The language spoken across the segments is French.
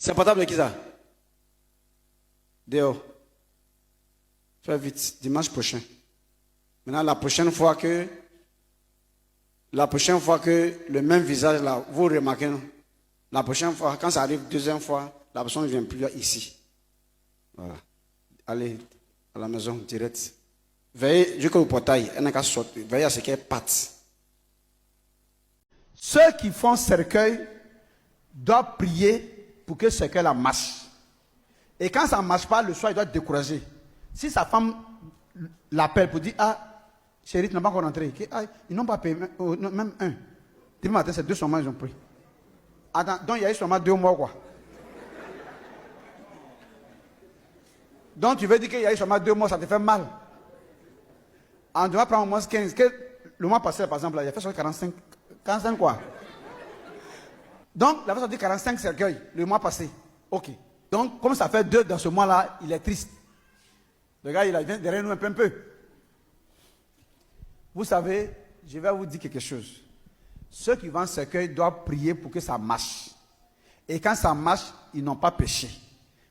C'est portable de qui ça? Dehors. Fais vite, dimanche prochain. Maintenant, la prochaine fois que le même visage là, vous remarquez, non? La prochaine fois, quand ça arrive deuxième fois, la personne ne vient plus ici. Voilà. Allez à la maison direct. Veillez jusqu'au portail, elle n'a qu'à sortir. Veillez à ce qu'elle parte. Ceux qui font cercueil doivent prier pour que ce cercueil-là marche. Et quand ça ne marche pas, le soir, il doit être découragé. Si sa femme l'appelle pour dire, ah, chérie, tu n'as pas encore rentré. Ah, ils n'ont pas payé, même un. Demain matin, c'est 200 mois, ils ont pris. Attends, donc il y a eu seulement 2 mois, quoi. Donc tu veux dire qu'il y a eu seulement 2 mois, ça te fait mal. On doit prendre au moins 15. Le mois passé, par exemple, là, il a fait sur 45. 45 quoi? Donc, la personne dit 45 cercueils le mois passé. Ok. Donc, comme ça fait 2 dans ce mois-là, il est triste. Le gars, il a derrière nous un peu. Vous savez, je vais vous dire quelque chose. Ceux qui vendent cercueil doivent prier pour que ça marche. Et quand ça marche, ils n'ont pas péché.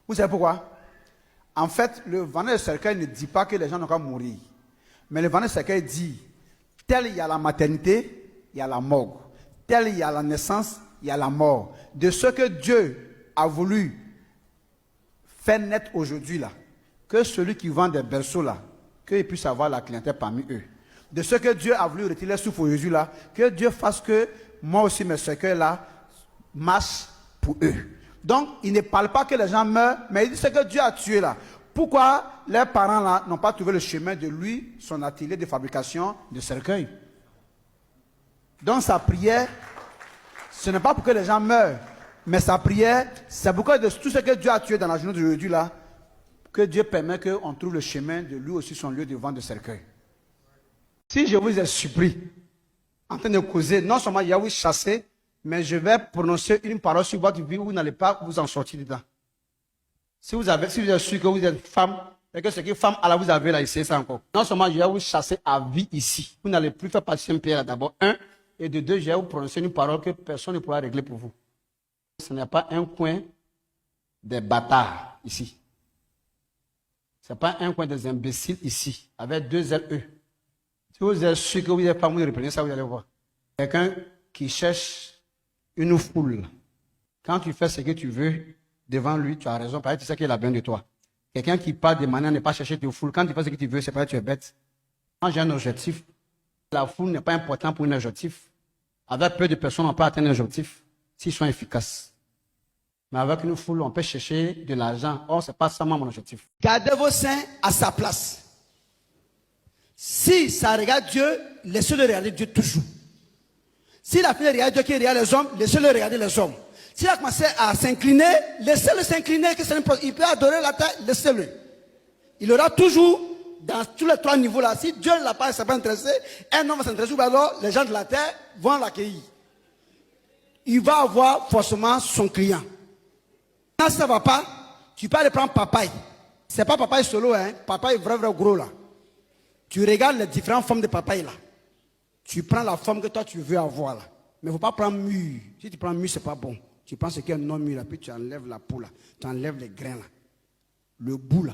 Vous savez pourquoi? En fait, le vendeur de cercueil ne dit pas que les gens n'ont qu'à mourir. Mais le vendeur de cercueil dit, tel il y a la maternité, il y a la mort. Tel il y a la naissance, il y a la mort. De ce que Dieu a voulu faire naître aujourd'hui là, que celui qui vend des berceaux là, qu'il puisse avoir la clientèle parmi eux. De ce que Dieu a voulu retirer les souffles aujourd'hui là, que Dieu fasse que moi aussi mes cercueils là marchent pour eux. Donc, il ne parle pas que les gens meurent, mais il dit ce que Dieu a tué là. Pourquoi les parents là n'ont pas trouvé le chemin de lui, son atelier de fabrication de cercueils? Donc sa prière, ce n'est pas pour que les gens meurent, mais sa prière, c'est pour que de tout ce que Dieu a tué dans la journée d'aujourd'hui là, que Dieu permet qu'on trouve le chemin de lui aussi son lieu de vente de cercueil. Si je vous ai surpris en train de causer, non seulement il y a vous chasser, mais je vais prononcer une parole sur votre vie où vous n'allez pas vous en sortir dedans. Si vous êtes sûr que vous êtes femme, et que ce que femme, alors vous avez là, essayez ça encore. Non seulement je vais vous chasser à vie ici, vous n'allez plus faire partie de Saint-Pierre d'abord, et de 2, je vais vous prononcer une parole que personne ne pourra régler pour vous. Ce n'est pas un coin des bâtards ici. Ce n'est pas un coin des imbéciles ici, avec 2 LE. Si vous êtes sûr que vous êtes femme, vous reprenez ça, vous allez voir. Quelqu'un qui cherche une foule. Quand tu fais ce que tu veux devant lui, tu as raison, parce que tu sais qu'il a besoin de toi. Quelqu'un qui parle de manière à ne pas chercher de foule, quand tu fais ce que tu veux, c'est parce que tu es bête. Quand j'ai un objectif, la foule n'est pas importante pour un objectif. Avec peu de personnes, on peut atteindre un objectif s'ils sont efficaces. Mais avec une foule, on peut chercher de l'argent. Or, ce n'est pas ça mon objectif. Gardez vos seins à sa place. Si ça regarde Dieu, laissez-le regarder Dieu toujours. Si la fille regarde Dieu qui regarde les hommes, laissez-le regarder les hommes. S'il a commencé à s'incliner, laissez-le s'incliner. Il peut adorer la terre, laissez-le. Il aura toujours, dans tous les 3 niveaux là, si Dieu ne l'a pas intéressé, un homme va s'intéresser, alors les gens de la terre vont l'accueillir. Il va avoir forcément son client. Quand ça ne va pas, tu peux aller prendre papaye. Ce n'est pas papaye solo, hein. Papaye vrai gros là. Tu regardes les différentes formes de papaye là. Tu prends la forme que toi tu veux avoir là. Mais il ne faut pas prendre mûr. Si tu prends mûr, ce n'est pas bon. Tu prends ce qui est non mûr là, puis tu enlèves la peau là. Tu enlèves les grains là. Le bout là,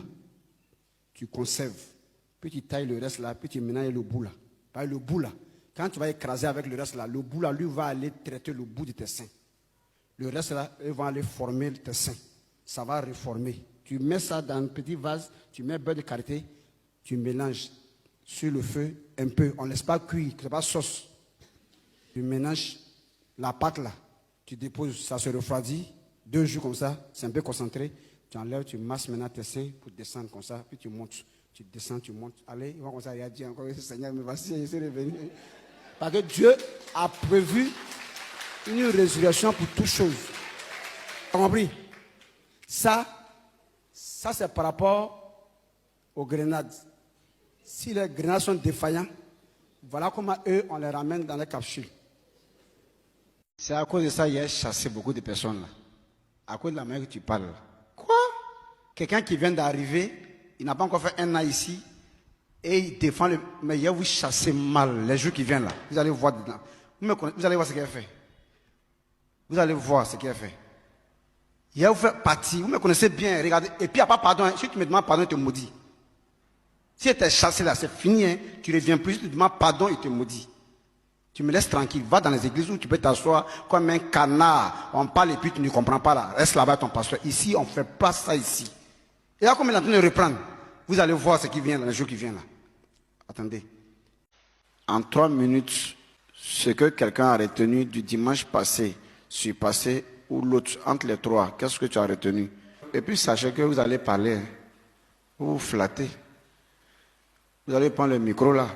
tu conserves. Puis tu tailles le reste là, puis tu mélanges le bout là. Par le bout là, quand tu vas écraser avec le reste là, le bout là, lui va aller traiter le bout de tes seins. Le reste là, ils vont aller former tes seins. Ça va reformer. Tu mets ça dans un petit vase, tu mets beurre de karité, tu mélanges sur le feu un peu. On ne laisse pas cuire, ce n'est pas sauce. Tu mélanges la pâte là, tu déposes, ça se refroidit, 2 jours comme ça, c'est un peu concentré. Tu enlèves, tu masses maintenant tes seins pour descendre comme ça, puis tu montes. Tu descends, tu montes. Allez, il va comme ça, il a dit encore, Seigneur, mais voici, je suis revenu. Parce que Dieu a prévu une résurrection pour toutes choses. Tu as compris? Ça c'est par rapport aux grenades. Si les grenades sont défaillants, voilà comment eux, on les ramène dans les capsules. C'est à cause de ça qu'il a chassé beaucoup de personnes là. À cause de la manière que tu parles. Quoi? Quelqu'un qui vient d'arriver, il n'a pas encore fait 1 an ici, et il défend le... Mais il a vous chasser mal les jours qui viennent là. Vous allez voir dedans. Vous allez voir ce qu'il a fait. Vous allez voir ce qu'il a fait. Il va vous faire partie. Vous me connaissez bien, regardez. Et puis, il n'y a pas pardon. Si tu me demandes pardon, il te maudit. Si tu es chassé là, c'est fini. Hein. Tu ne reviens plus. Si tu demandes pardon, il te maudit. Tu me laisses tranquille. Va dans les églises où tu peux t'asseoir comme un canard. On parle et puis tu ne comprends pas là. Reste là-bas ton pasteur. Ici, on ne fait pas ça ici. Et là, comme il est en train de reprendre, vous allez voir ce qui vient dans le jour qui vient là. Attendez. En 3 minutes, ce que quelqu'un a retenu du dimanche passé, surpassé ou l'autre, entre les trois, qu'est-ce que tu as retenu? Et puis sachez que vous allez parler, vous vous flattez. Vous allez prendre le micro là.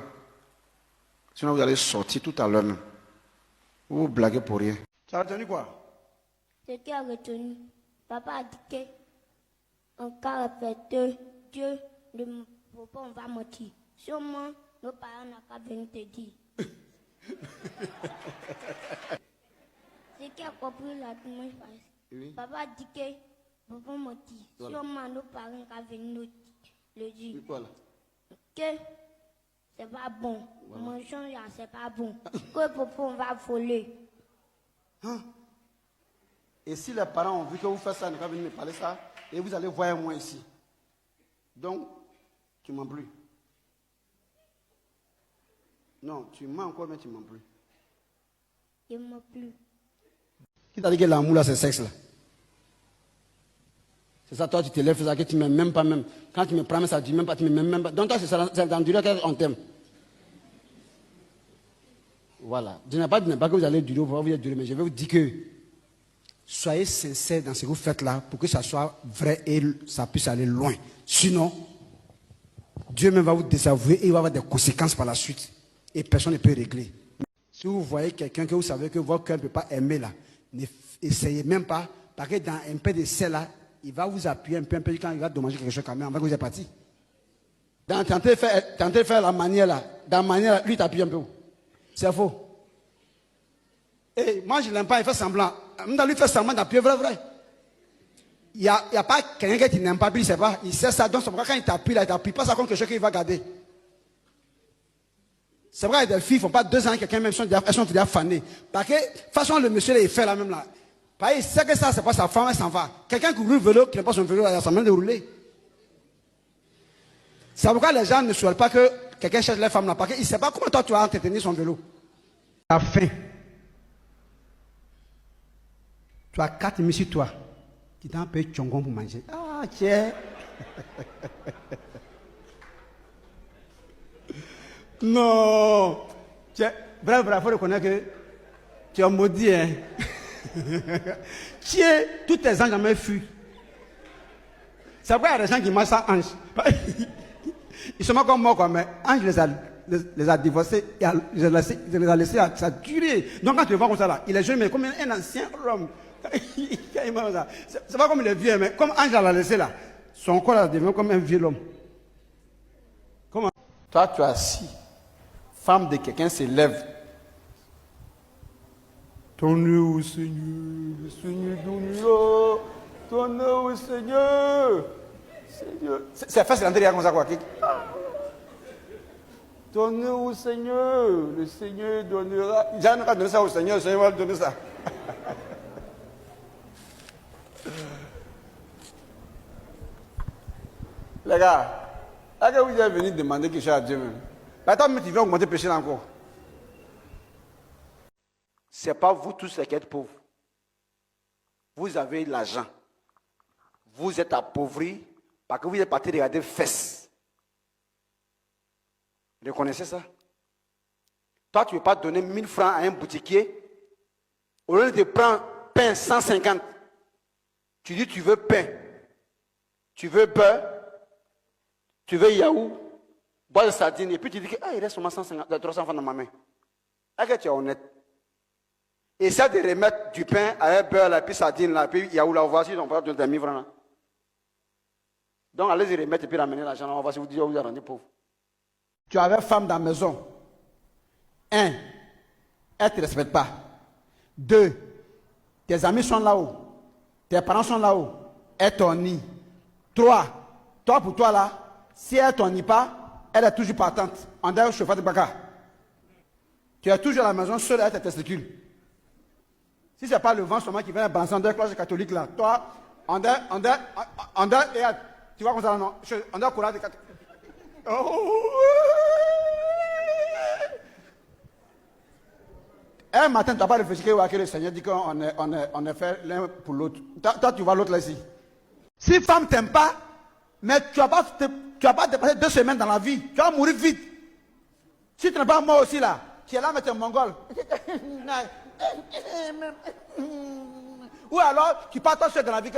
Sinon vous allez sortir tout à l'heure. Vous vous blaguez pour rien. Tu as retenu quoi? Ce qui a retenu, papa a dit qu'en cas répété, Dieu ne faut pas, on va mentir. Sûrement, nos parents n'ont pas venir te dire. Ce qui a compris la dimanche passé. Oui. Papa a dit que faut pas mentir. Voilà. Sûrement, nos parents n'ont pas venir nous le dire. Voilà. Que c'est pas bon. Voilà. Mangeons là, c'est pas bon. Que papa, on va voler. Hein? Et si les parents ont vu que vous faites ça, ils n'ont pas venir me parler ça, et vous allez voir moi ici. Donc, tu m'en plus. Non, tu mens encore, mais tu m'en plus. Je ne m'en plus. Qui t'a dit que l'amour là, c'est sexe là? C'est ça, toi tu te lèves, c'est ça que tu ne m'aimes même pas même. Quand tu me prends, ça dit même pas, tu ne m'aimes même pas. Donc toi, c'est dans durée qu'on t'aime. Voilà. Je n'ai pas dit que vous allez durer, vous êtes duré, mais je vais vous dire que soyez sincères dans ce que vous faites là pour que ça soit vrai et ça puisse aller loin. Sinon, Dieu même va vous désavouer et il va avoir des conséquences par la suite. Et personne ne peut régler. Si vous voyez quelqu'un que vous savez que votre cœur ne peut pas aimer là, n'essayez même pas, parce que dans un peu de sel là, il va vous appuyer un peu, quand il va dommager quelque chose quand même, avant que vous êtes parti. Tu es en train de faire la manière là, dans la manière là, lui t'appuie un peu. C'est faux. Et moi je ne l'aime pas, il fait semblant. Même lui fait semblant d'appuyer vrai. Il n'y a pas quelqu'un qui n'aime pas, puis il ne sait pas. Il sait ça, donc c'est pourquoi quand il t'appuie là, il t'appuie pas ça contre quelque chose qu'il va garder. C'est vrai, des filles ne font pas 2 ans, quelqu'un même, elles sont déjà fanées. Parce que, de toute façon, le monsieur là, il fait la même là. Parce qu'il sait que ça, c'est pas sa femme, elle s'en va. Quelqu'un qui roule le vélo, qui n'a pas son vélo, il a sa main de rouler. C'est pourquoi les gens ne souhaitent pas que quelqu'un cherche les femmes là. Parce qu'il ne sait pas comment toi tu vas entretenir son vélo. Tu as faim. Tu as 4 000 sur toi. Tu t'en payes tchongon pour manger. Ah, tiens. Non. Bref, il faut reconnaître que tu es maudit. Hein? Tiens, tous tes anges jamais fuient. C'est pourquoi il y a des gens qui mangent ça ange. Ils sont comme moi, mais ange les a divorcés, les a laissés ça durer. Donc quand tu le vois comme ça, là, il est jeune, mais comme un ancien homme. C'est pas comme il est vieux, mais comme ange l'a laissé là, son corps devient comme un vieux homme. Comment? Toi, tu es assis. Femme de quelqu'un se lève. Ton Dieu au Seigneur, le Seigneur donne-le. Ton Dieu au Seigneur. Seigneur. C'est facile d'entrer comme ça quoi. Ton Dieu au Seigneur, le Seigneur donnera. Jamais pas donner ça au Seigneur, le Seigneur va donner ça. Les gars, est-ce que vous êtes venus demander quelque chose à Dieu même? Attends, tu viens augmenter le péché encore. Ce n'est pas vous tous qui êtes pauvres. Vous avez l'argent. Vous êtes appauvris parce que vous êtes parti regarder fesses. Vous reconnaissez ça? Toi, tu ne veux pas donner 1000 francs à un boutiquier. Au lieu de prendre pain 150, tu dis tu veux pain, tu veux beurre, tu veux yaourt, boire de sardines, et puis tu dis que il reste seulement 300 francs dans ma main. Est-ce que tu es honnête? Essaie de remettre du pain à un beurre, là, puis sardines, là, puis yaourt, là, on va voir si on peut donner 1000 francs. Là. Donc allez-y remettre et puis ramener l'argent, on va voir si vous dites vous êtes rendu pauvre. Tu avais femme dans la maison. 1, elle ne te respecte pas. 2, tes amis sont là-haut. Tes parents sont là-haut. Elle t'en nie. 3, toi pour toi là, si elle ne t'en nie pas, elle est toujours partante. En dehors, chauffeur de baka. Tu es toujours à la maison seul avec tes testicules. Si ce n'est pas le vent seulement qui vient balancer en deux cloches catholiques là, toi, On dort, et tu vois comme ça, non? On dort courage de 4. Un matin, tu n'as pas réfléchi que le Seigneur dit qu'on est fait l'un pour l'autre. Toi, tu vois l'autre là ici. Si femme t'aime pas, mais tu vas pas dépasser 2 semaines dans la vie. Tu vas mourir vite. Si tu n'es pas mort aussi là, tu es là, mais tu es mongol. Ou alors, tu pars toi seul dans la vie.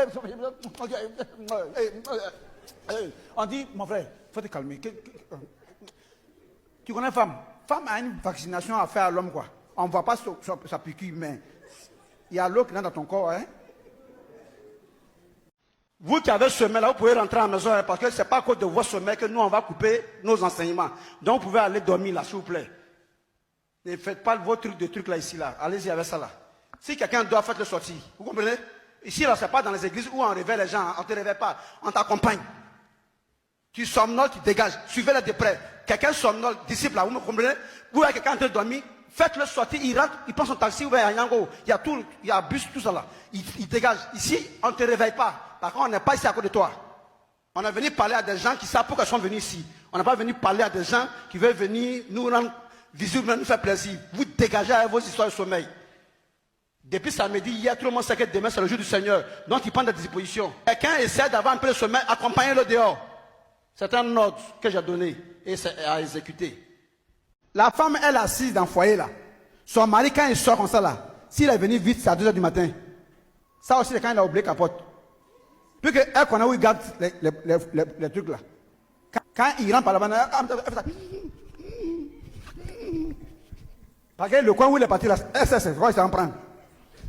On dit, mon frère, il faut te calmer. Tu connais femme? Femme a une vaccination à faire à l'homme, quoi. On ne voit pas sa piqûre, mais il y a l'eau qui est dans ton corps. Hein? Vous qui avez semé là, vous pouvez rentrer à la maison, hein, parce que ce n'est pas à cause de votre sommeil que nous, on va couper nos enseignements. Donc, vous pouvez aller dormir là, s'il vous plaît. Ne faites pas vos trucs là, ici, là. Allez-y avec ça, là. Si quelqu'un doit faire le sortir, vous comprenez? Ici, là, ce n'est pas dans les églises où on réveille les gens. On ne te réveille pas. On t'accompagne. Tu somnoles, tu dégages. Suivez-les de près. Quelqu'un somnole, disciple là, vous me comprenez? Vous avez quelqu'un en train de dormir, faites-le sortir, il rentre, il prend son taxi, ou à Yango. Il y a tout, il y a bus, tout ça là. Il dégage. Ici, on ne te réveille pas. Par contre, on n'est pas ici à côté de toi. On est venu parler à des gens qui savent pourquoi ils sont venus ici. On n'est pas venu parler à des gens qui veulent venir nous rendre visite, nous faire plaisir. Vous dégagez avec vos histoires de sommeil. Depuis samedi, hier, tout le monde sait que demain c'est le jour du Seigneur. Donc il prend des dispositions. Quelqu'un essaie d'avoir un peu de sommeil, accompagnez-le dehors. C'est un ordre que j'ai donné et c'est à exécuter. La femme, elle est assise dans le foyer là. Son mari, quand il sort comme ça là, s'il est venu vite, c'est à 2h du matin. Ça aussi, c'est quand il a oublié capote. Puis qu'elle connaît où il garde les trucs là. Quand il rentre par là-bas, elle fait ça. Parce que le coin où il est parti là, elle sait c'est quoi il s'en prend.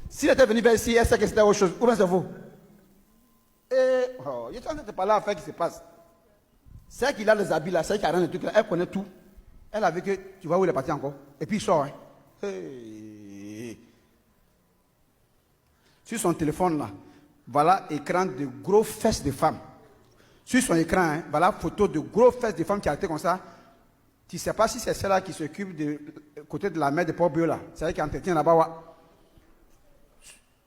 S'il était venu vers ici, elle sait que c'était autre chose. Ou bien c'est vous. Et, il est en train de parler à faire qui se passe. C'est qu'il a les habits là, c'est qu'il a rien de trucs là, elle connaît tout. Elle a vu que tu vois où il est parti encore. Et puis il sort. Hein. Hey. Sur son téléphone là, voilà écran de gros fesses de femmes. Sur son écran, hein, voilà photo de gros fesses de femmes qui a été comme ça. Tu ne sais pas si c'est celle-là qui s'occupe du côté de la mer de Port-Bio là. C'est elle qui entretient là-bas. Ouais.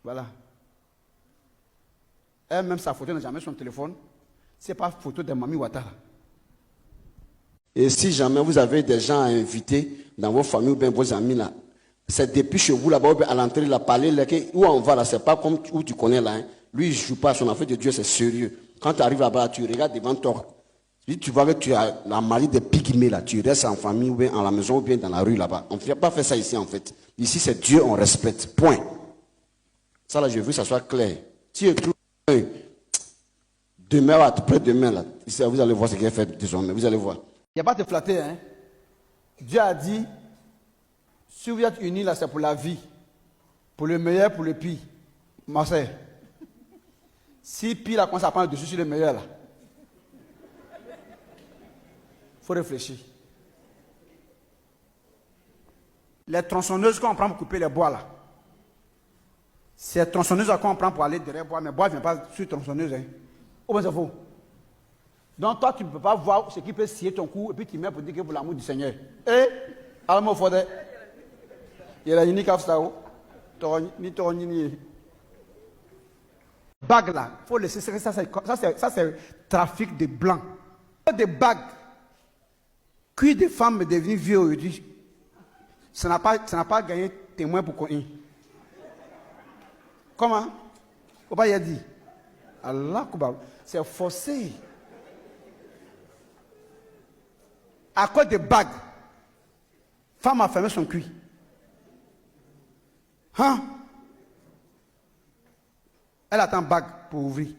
Voilà. Elle-même, sa photo n'a jamais sur son téléphone. Ce n'est pas photo de Mami Ouattara. Et si jamais vous avez des gens à inviter dans vos familles ou bien vos amis là, c'est depuis chez vous là-bas, à l'entrée, là, parler, là, où on va là, c'est pas comme où tu connais là. Hein. Lui, il ne joue pas, son affaire de Dieu, c'est sérieux. Quand tu arrives là-bas, tu regardes devant toi. Si tu vois que tu as la maladie de pygmée là, tu restes en famille ou bien à la maison ou bien dans la rue là-bas. On ne fait pas faire ça ici en fait. Ici, c'est Dieu, on respecte. Point. Ça là, je veux que ça soit clair. Si demain, après-demain, là, vous allez voir ce qu'il a fait désormais. Vous allez voir. Il n'y a pas de te flatter. Hein? Dieu a dit, si vous êtes unis là, c'est pour la vie. Pour le meilleur, pour le pire. Marseille. Si pire là, commence à prendre dessus sur le meilleur là. Il faut réfléchir. Les tronçonneuses qu'on prend pour couper les bois là. C'est tronçonneuse qu'on prend pour aller derrière bois, mais bois ne vient pas sur tronçonneuse. Hein. Ou bien c'est faux. Donc toi, tu ne peux pas voir ce qui peut scier ton cou et puis tu mets pour dire que pour l'amour du Seigneur. Et, à mon frère, il y a une unique ça. Ni bague là, il faut laisser ça, c'est trafic de blanc. Des bagues. Cuir de femmes est devenu vieux aujourd'hui. Ça n'a pas gagné témoin pour qu'on ait. Comment? Faut pas y dire. Allah, c'est forcé. À cause des bagues, femme a fermé son cuir. Hein? Elle attend bague pour ouvrir.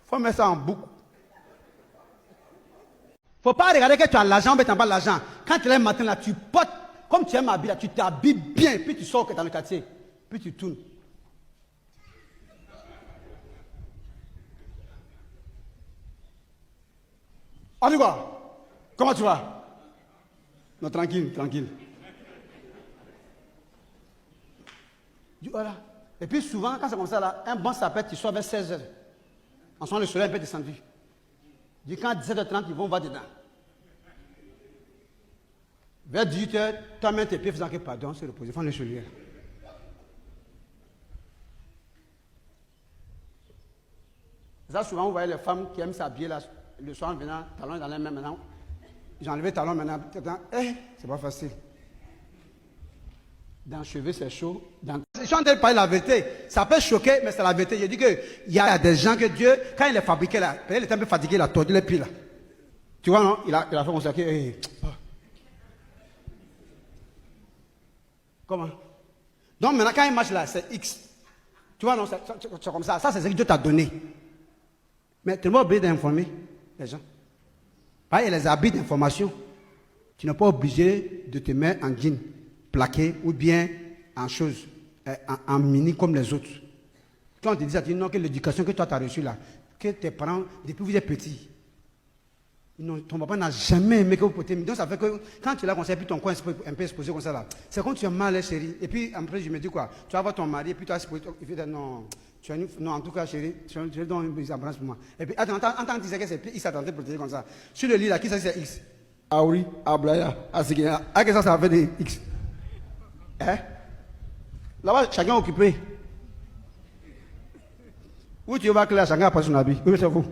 Faut mettre ça en boucle. Faut pas regarder que tu as l'argent, mais tu n'as pas l'argent. Quand tu es le matin là, tu portes, comme tu aimes m'habiller là, tu t'habilles bien, puis tu sors dans le quartier, puis tu tournes. On dit quoi? Comment tu vas? Non, tranquille, tranquille. Voilà. Et puis souvent, quand c'est comme ça, là, un bon sapin, tu sors vers 16h. En ce moment, le soleil est un peu descendu. Du quand à 17h30, ils vont voir dedans. Vers 18h, toi-même tes pieds faisant que pardon, c'est reposé. Il faut le soleil. C'est ça, souvent, vous voyez les femmes qui aiment s'habiller le soir en venant, talons dans les mains maintenant. J'ai enlevé talons maintenant. C'est pas facile. Dans les cheveux, c'est chaud. Je suis en train de parler la vérité. Ça peut choquer, mais c'est la vérité. Je dis qu'il y a des gens que Dieu, quand il les fabriquait là, peut-être il était un peu fatigué, il a tordu les pieds là. Tu vois, non? Il a fait comme ça. Comment? Donc maintenant, quand il marche là, c'est X. Tu vois, non, c'est comme ça. Ça, c'est ce que Dieu t'a donné. Mais tu n'es pas obligé d'informer les gens. Il y a les habits d'information. Tu n'es pas obligé de te mettre en jean plaqué ou bien en chose, en mini comme les autres. Quand on te dit ça, tu dis non, que l'éducation que toi tu as reçue là, que tes parents, depuis que vous êtes petit, ton papa n'a jamais aimé que vous portez. Donc ça fait que quand tu l'as conseillé, puis ton coin est un peu exposé comme ça là, c'est comme tu es mal, chérie. Et puis après, je me dis quoi, tu vas voir ton mari, et puis tu as exposé, il fait non, non, en tout cas, chérie, tu donnes une embrasse pour moi. Et puis attends, en tant que tu sais que c'est X, attends, protéger comme ça. Sur le lit là, qui ça c'est X? Ah oui, ah blaya, ah c'est que ça, ça fait des X. Hein? Là-bas, chacun est occupé. Où tu vas que là, chacun a pas son habit. Oui, c'est vous.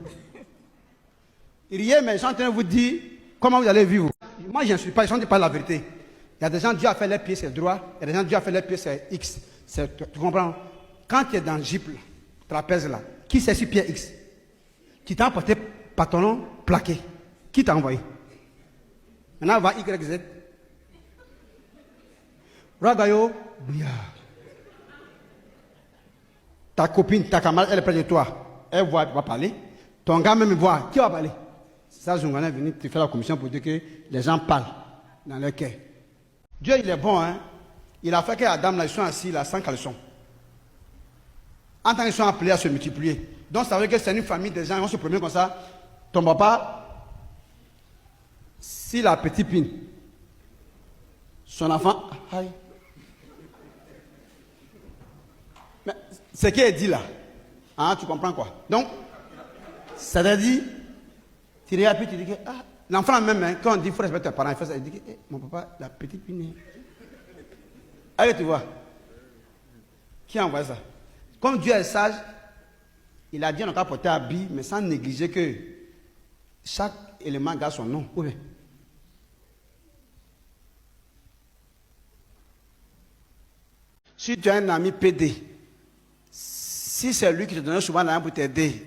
Riez, mais je suis en train de vous dire comment vous allez vivre. Moi, je ne suis pas, je suis en train de parler la vérité. Il y a des gens, Dieu a fait les pieds, c'est droit. Il y a des gens, Dieu a fait les pieds, c'est X. Tu comprends? Quand tu es dans le Jeep, trapèze là, qui c'est sur pied X? Tu t'as apporté pantalon plaqué. Qui t'a envoyé? Maintenant, on va YZ. Ragayo, ta copine, ta camarade, elle est près de toi. Elle voit, elle va parler. Ton gars même voit. Qui va parler? C'est ça, Zungana est venu te faire la commission pour dire que les gens parlent dans leur cœur. Dieu, il est bon, hein. Il a fait que Adam, là, ils sont assis là, sans caleçon. En tant qu'ils sont appelés à se multiplier. Donc, ça veut dire que c'est une famille de gens, ils vont se promener comme ça. Ton papa, s'il a petit pin, son enfant, aïe. Mais ce qui est dit là, hein, tu comprends quoi? Donc, ça veut dire, tu regardes puis tu dis que, ah, l'enfant même, hein, quand on dit qu'il faut respecter tes parents, il fait ça, il dit que, mon papa, la petite pine. Allez, tu vois. Qui a envoyé ça? Comme Dieu est sage, il a dit on n'a qu'à porter habit, mais sans négliger que chaque élément garde son nom. Oui. Si tu as un ami PD, si c'est lui qui te donne souvent l'argent pour t'aider,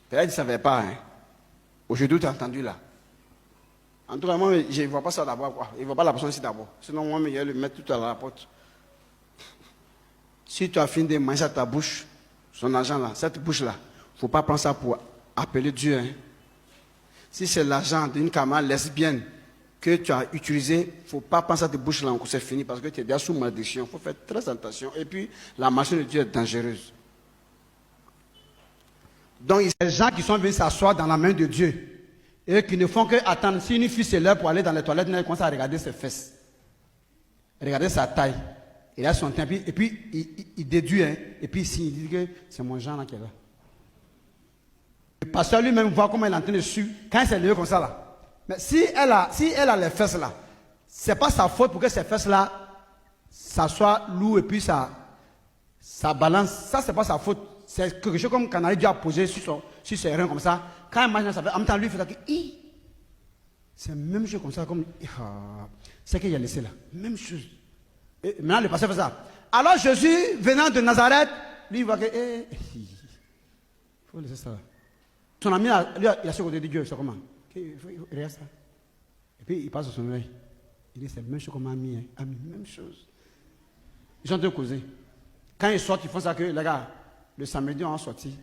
peut-être qu'il ne savait pas. Hein. Aujourd'hui, tu as entendu là. En tout cas, moi, je ne vois pas ça d'abord. Il ne voit pas la personne ici d'abord. Sinon, moi, je vais le mettre tout à la porte. Si tu as fini de manger à ta bouche, son argent là, cette bouche là, il ne faut pas prendre ça pour appeler Dieu. Hein. Si c'est l'argent d'une camarade lesbienne que tu as utilisé, il ne faut pas prendre cette bouche là, c'est fini parce que tu es déjà sous malédiction. Il faut faire très attention. Et puis, la machine de Dieu est dangereuse. Donc, il y a des gens qui sont venus s'asseoir dans la main de Dieu et qui ne font que attendre. Si une fille c'est l'heure pour aller dans les toilettes, elle commence à regarder ses fesses, regarder sa taille. Il a son temps, et puis il déduit, hein, et puis il dit que c'est mon genre là qui est là. Le pasteur lui-même voit comment il est en train de suivre, quand il s'est levé comme ça là. Mais si elle a les fesses là, c'est pas sa faute pour que ces fesses là, ça soit lourd et puis ça balance. Ça, c'est pas sa faute. C'est quelque chose comme Canary Dieu a posé sur ses reins comme ça. Quand il marche, ça fait, en même temps, lui, il fait ça. C'est la même chose comme ça, comme. C'est qu'il a laissé là. Même chose. Et maintenant, le pasteur fait ça. Alors Jésus, venant de Nazareth, lui, il voit que. Il faut laisser ça. Son ami, lui, il a ce côté de Dieu, c'est comment? Il regarde ça. Et puis, il passe sur son œil. Il dit, c'est la même chose comme ami. Hein. Ami, même chose. Ils sont en train de causer. Quand ils sortent, ils font ça que, les gars, le samedi, on a sorti.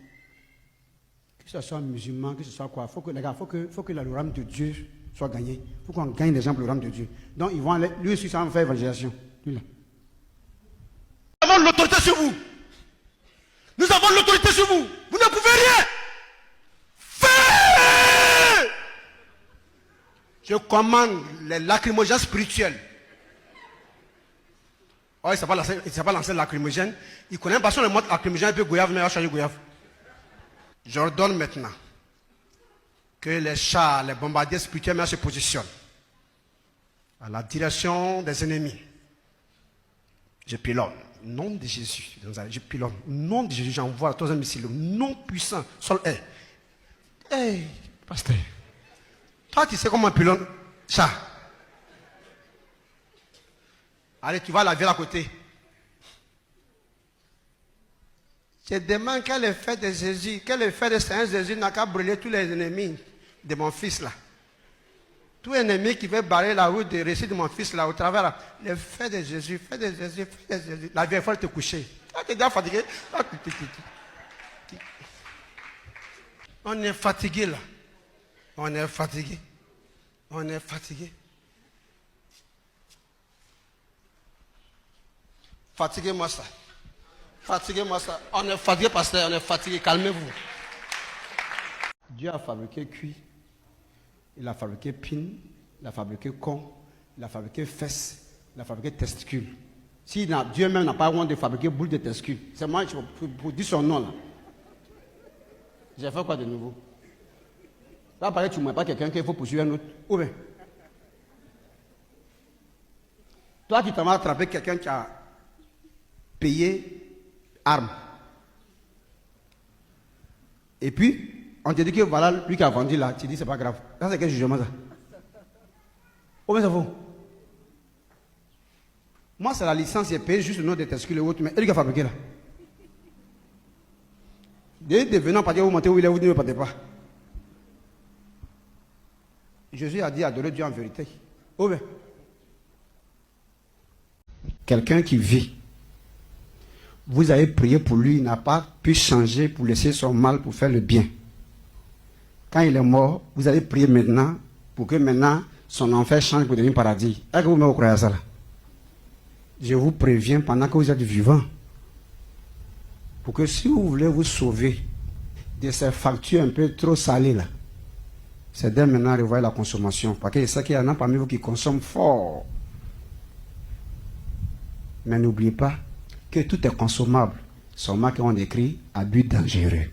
Que ce soit musulman, que ce soit quoi. Les gars, il faut que le rame de Dieu soit gagné. Il faut qu'on gagne les gens pour le rame de Dieu. Donc, ils vont aller, lui aussi, ça va faire évangélisation. Lui, là. Nous avons l'autorité sur vous. Nous avons l'autorité sur vous. Vous ne pouvez rien. Faites. Je commande les lacrymogènes spirituels. Oh, il ne s'est pas lancé lacrymogène. Il connaît pas son le mode lacrymogène et puis goyave, mais il va changer goyave. J'ordonne maintenant que les chars, les bombardiers spirituels se positionnent à la direction des ennemis. Je pilote. Nom de Jésus. Je pilonne. Nom de Jésus, j'envoie la troisième missile. Nom puissant. Sol est. Hey, pasteur. Toi, tu sais comment on pilonne ça. Allez, tu vas laver à côté. Je demande quel effet de Jésus, quel effet de Saint Jésus n'a qu'à brûler tous les ennemis de mon fils là. Tout ennemi qui veut barrer la route de réussite de mon fils là au travers là. L'effet de Jésus, fait de Jésus, fait de Jésus. La vieille folle te coucher. Tu es déjà fatigué. On est fatigué là. On est fatigué. On est fatigué. Fatiguez-moi ça. Fatiguez-moi ça. On est fatigué, pasteur. On est fatigué. Calmez-vous. Dieu a fabriqué cuit. Il a fabriqué pin. Il a fabriqué con. Il a fabriqué fesses. Il a fabriqué testicules. Si Dieu même n'a pas honte de fabriquer boule de testicules, c'est moi pour dire son nom là. J'ai fait quoi de nouveau? Là, pareil, tu ne m'as pas quelqu'un qu'il faut poursuivre un autre. Ou bien? Toi qui t'en vas attraper quelqu'un qui a payé armes. Et puis, on te dit que voilà, lui qui a vendu là, tu dis c'est pas grave. Ça, c'est quel jugement ça? Oh, mais ça vaut. Moi, c'est la licence, j'ai payé juste le nom des testicules et autres, mais lui qui a fabriqué là. Dès devenant partir, vous montez où il est, vous ne partez pas. Jésus a dit adorer Dieu en vérité. Oh, mais. Quelqu'un qui vit. Vous avez prié pour lui, il n'a pas pu changer pour laisser son mal pour faire le bien. Quand il est mort, vous avez prié maintenant pour que maintenant son enfer change pour devenir paradis. Est-ce que vous croyez à ça là? Je vous préviens pendant que vous êtes vivant, pour que si vous voulez vous sauver de ces factures un peu trop salées là, c'est dès maintenant revoir la consommation. Parce que je sais qu'il y en a parmi vous qui consomment fort. Mais n'oubliez pas que tout est consommable. Seulement qu'on écrit abus dangereux.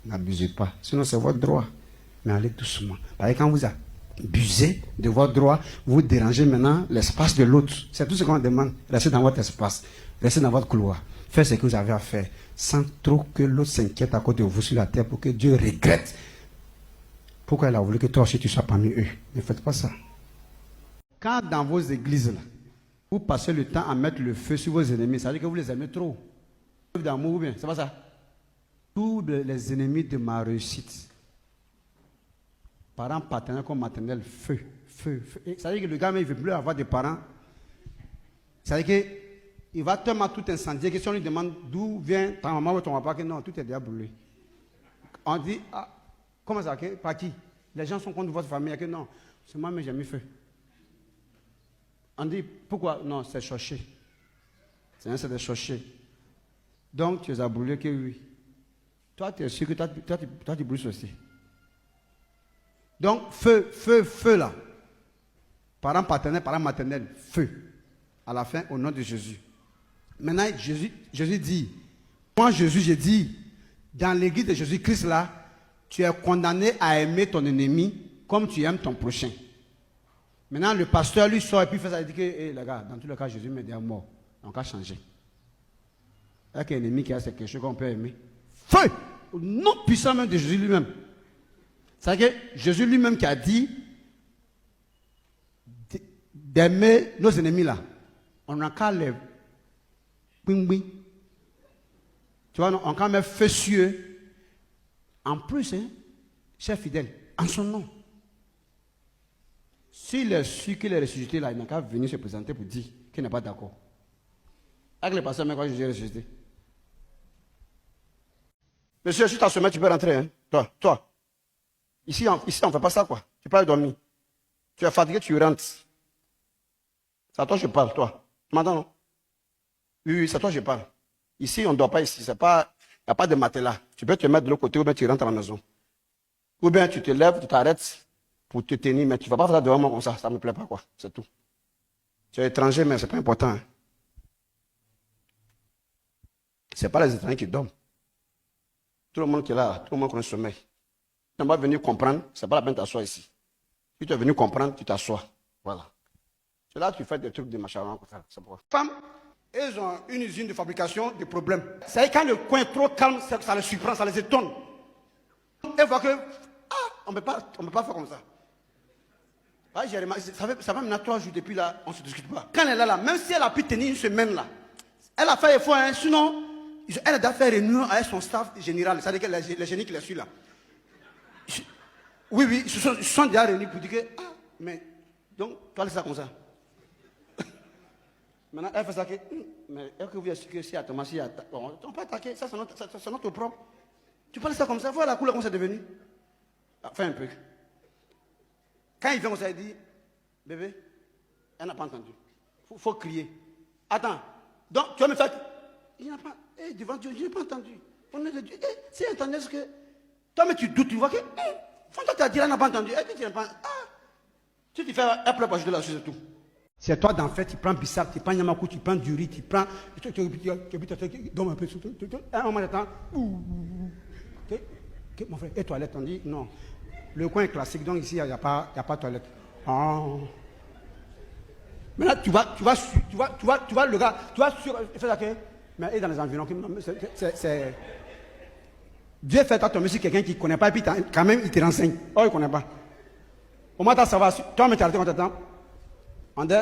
N'abusez pas. Sinon, c'est votre droit. Mais allez doucement. Parce que quand vous abusez de votre droit, vous dérangez maintenant l'espace de l'autre. C'est tout ce qu'on demande. Restez dans votre espace. Restez dans votre couloir. Faites ce que vous avez à faire. Sans trop que l'autre s'inquiète à côté de vous sur la terre pour que Dieu regrette. Pourquoi il a voulu que toi aussi tu sois parmi eux? Ne faites pas ça. Quand dans vos églises, là, vous passez le temps à mettre le feu sur vos ennemis, ça veut dire que vous les aimez trop. D'amour ou bien, c'est pas ça? Tous les ennemis de ma réussite, parents paternels comme maternels, feu, feu, feu. Ça veut dire que le gars, il ne veut plus avoir des parents. Ça veut dire qu'il va tellement tout incendier que si on lui demande d'où vient ta maman ou ton papa, que non, tout est déjà brûlé. On dit, ah, comment ça, par qui? Les gens sont contre votre famille, que non, c'est moi, mais j'ai mis feu. On dit, pourquoi? Non, c'est cherché. C'est des cherchés. Donc, tu les as brûlés que oui. Toi, tu es sûr que toi, tu brûles aussi. Donc, feu, feu, feu là. Parents paternels, parents maternels, feu. À la fin, au nom de Jésus. Maintenant, Jésus dit, moi Jésus, j'ai dit, dans l'église de Jésus-Christ là, tu es condamné à aimer ton ennemi comme tu aimes ton prochain. Maintenant, le pasteur lui sort et puis fait ça, il dit que, hey, les gars, dans tous les cas, Jésus m'est déjà mort. Donc, à changer. Il y a qu'un ennemi qui a quelque chose qu'on peut aimer. Feu! Au nom puissant même de Jésus lui-même. C'est-à-dire que Jésus lui-même qui a dit d'aimer nos ennemis là. On n'a qu'à les ping-ping. Tu vois, on n'a qu'à mettre feu sur eux. En plus, hein, chers fidèles, en son nom. S'il est sûr qu'il est ressuscité là, il n'a qu'à venir se présenter pour dire qu'il n'est pas d'accord. Avec les pasteurs, mais quand Jésus est ressuscité. Monsieur, si tu as sommeil, tu peux rentrer. Hein? Toi. Ici, on ne fait pas ça, quoi. Tu peux aller dormir. Tu es fatigué, tu rentres. C'est à toi que je parle, toi. Tu m'entends, non? Oui, c'est à toi que je parle. Ici, on ne dort pas ici. Il n'y a pas de matelas. Tu peux te mettre de l'autre côté ou bien tu rentres à la maison. Ou bien tu te lèves, tu t'arrêtes pour te tenir, mais tu ne vas pas faire ça devant moi comme ça. Ça ne me plaît pas, quoi. C'est tout. Tu es étranger, mais ce n'est pas important. Hein? Ce n'est pas les étrangers qui dorment. Tout le monde qui est là, tout le monde connaît le sommeil. Tu n'es pas venu comprendre, ce n'est pas la peine de t'asseoir ici. Si tu es venu comprendre, tu t'assois. Voilà. C'est là que tu fais des trucs de machin comme ça. C'est pourquoi. Femme, Ils ont une usine de fabrication de problèmes. C'est quand le coin est trop calme, ça les surprend, ça les étonne. Ils voient que, on ne peut pas faire comme ça. Ah, j'ai remarqué, ça va maintenant 3 jours depuis là, on ne se discute pas. Quand elle est là, même si elle a pu tenir une semaine là, elle a fait effort, hein, sinon, elle a dû faire une réunion avec son staff général, c'est-à-dire que les génies qui les suivent là. Oui, ils se sont déjà réunis pour dire que, mais, donc, toi, c'est ça comme ça. Maintenant, elle fait ça que, mais est-ce que vous expliquez si à Thomas, on peut attaquer, ça c'est notre propre. Tu parles ça comme ça, voilà la couleur comme c'est devenu. Fais un peu. Quand il vient comme ça, il dit, bébé, elle n'a pas entendu. Il faut crier. Attends, donc tu vas me faire. Il n'a pas, devant Dieu, je n'ai pas entendu. On est de Dieu. Si elle entendait ce que. Toi, mais tu doutes, tu vois que. Toi, tu as dit, elle n'a pas entendu. Tu n'as pas. Si tu fais un plat pour ajouter la chose et tout. C'est toi d'en fait, tu prends Bissap, tu prends Yamakou, tu prends du riz, tu prends. Tu donnes un peu. Un moment de temps. Mon frère, et toilette, on dit non. Le coin est classique, donc ici, il n'y a pas de toilette. Maintenant, tu vois le gars, tu vois sur. Il fait ça que. Mais il est dans les environs. Dieu fait tomber sur quelqu'un qui ne connaît pas, et puis quand même, il te renseigne. Oh, il ne connaît pas. Au moins, ça va. Toi, mais tu as arrêté, on t'attend. On dit,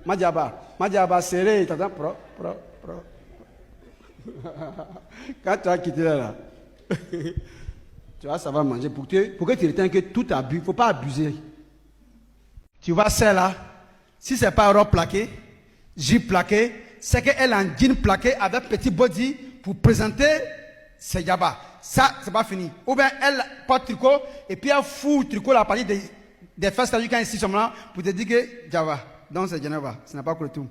Madiaba, serré, il t'attend. Quand tu as quitté là, tu vois, ça va manger. Pour que tu retiennes que tout abus, il ne faut pas abuser. Tu vois, celle-là, si ce n'est pas robe plaquée, jupe plaquée, c'est qu'elle a un jean plaqué avec petit body pour présenter ses yabas. Ça, c'est pas fini. Ou bien elle porte tricot et puis elle fout le tricot à partir des fesses quand ici sont là pour te dire que Java. Donc c'est Geneva. Ce n'est pas que le tout.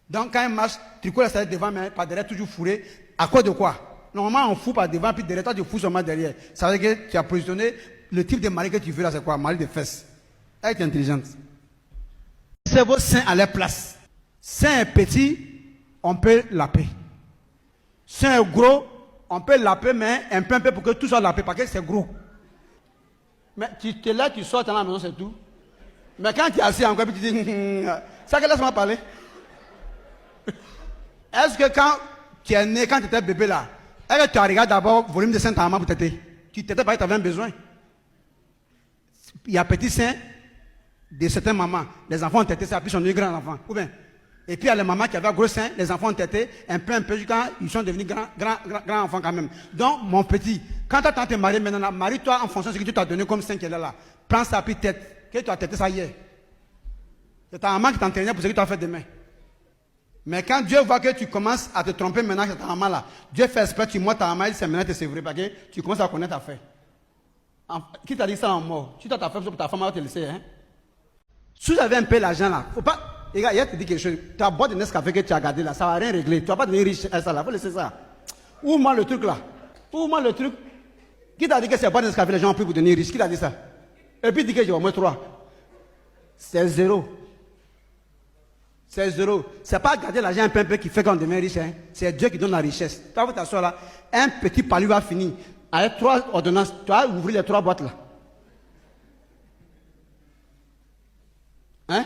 Donc quand elle marche, tricot est devant, mais par derrière toujours fourré. À cause de quoi? Normalement on fout par devant, puis derrière toi tu fous seulement derrière. Ça veut dire que tu as positionné le type de mari que tu veux là, c'est quoi? Mari de fesses. Elle est intelligente. C'est vos seins à leur place. Sein petit, on peut laper. Sein gros, on peut laper, mais un peu pour que tout soit lapé, parce que c'est gros. Mais tu te lèves, tu sors dans la maison, c'est tout. Mais quand tu es assis encore, tu dis, ça que laisse-moi parler. Est-ce que quand tu es né, quand tu étais bébé là, est-ce que tu as regardé d'abord le volume de sein de ta maman pour t'aider? Tu t'étais parce que tu avais un besoin. Il y a petit sein de certaines mamans. Les enfants ont tété, ça, puis ils sont devenus grands enfants. Ou bien, et puis il y a les mamans qui avaient un gros sein, les enfants ont tété, un peu, quand ils sont devenus grands enfants quand même. Donc, mon petit, quand tu as te marié maintenant, marie-toi en fonction de ce que tu t'as donné comme sein qu'elle est là. Prends sa petite tête. Que tu as tété ça hier. C'est ta maman qui t'entraînait pour ce que tu as fait demain. Mais quand Dieu voit que tu commences à te tromper maintenant, c'est ta maman là. Dieu fait exprès, tu montes ta maman, il sait maintenant que c'est vrai, parce que tu commences à connaître ta fait. Qui t'a dit ça en mort? Tu t'as fait pour ta femme, elle va te laisser. Hein? Si vous avez un peu l'argent là, faut pas. Les gars, il te dit quelque chose. Ta boîte de Nescafé que tu as gardé là, ça va rien régler. Tu vas pas devenir riche à ça là, faut laisser ça. Ouvre-moi le truc là. Ouvre-moi le truc. Qui t'a dit que c'est pas de Nescafé, les gens ont pris pour devenir riches? Qui t'a dit ça? Et puis il dit que j'ai au moins 3. C'est 0. C'est 0. C'est pas garder l'argent un peu qui fait qu'on devient riche. Hein? C'est Dieu qui donne la richesse. Tu vas t'asseoir là, un petit palu va finir. Avec 3 ordonnances, tu vas ouvrir les 3 boîtes là. Hein?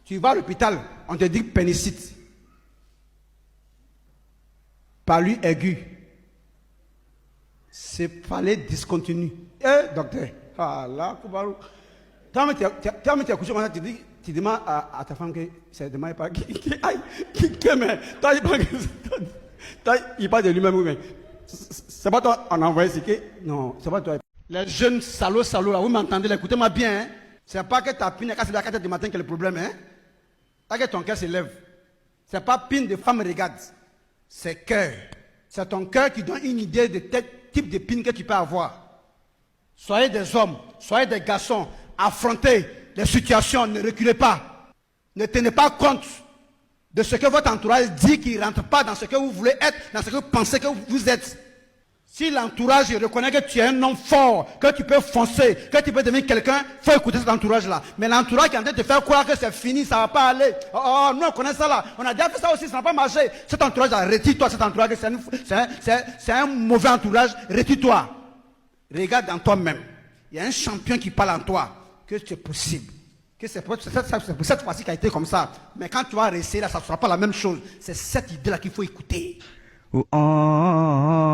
Tu vas à l'hôpital, on te dit pénicite. Palu aigu. C'est palais discontinu. Docteur. Ah là, Koubarou. Tu as couché comme ça, tu demandes à ta femme que c'est demain pas il parle de lui-même, oui, c'est pas toi on a envoyé ici que non, c'est pas toi. Les jeunes salauds là, vous m'entendez, écoutez-moi bien, hein? C'est pas que ta pine c'est à 4h du matin que le problème, hein? Pas que ton cœur s'élève. C'est pas pine de femme regarde, c'est cœur. C'est ton cœur qui donne une idée de tel type de pine que tu peux avoir. Soyez des hommes, soyez des garçons, affrontez les situations, ne reculez pas. Ne tenez pas compte de ce que votre entourage dit qui ne rentre pas dans ce que vous voulez être, dans ce que vous pensez que vous êtes. Si l'entourage reconnaît que tu es un homme fort, que tu peux foncer, que tu peux devenir quelqu'un, il faut écouter cet entourage-là. Mais l'entourage qui est en train de te faire croire que c'est fini, ça ne va pas aller. Oh, nous on connaît ça là. On a déjà fait ça aussi, ça n'a pas marché. Cet entourage-là, retire-toi, cet entourage, c'est un mauvais entourage, retire-toi. Regarde dans toi-même. Il y a un champion qui parle en toi, que c'est possible. que c'est pour cette fois-ci qui a été comme ça. Mais quand tu vas réessayer là, ça ne sera pas la même chose. C'est cette idée-là qu'il faut écouter. Oh, oh, oh,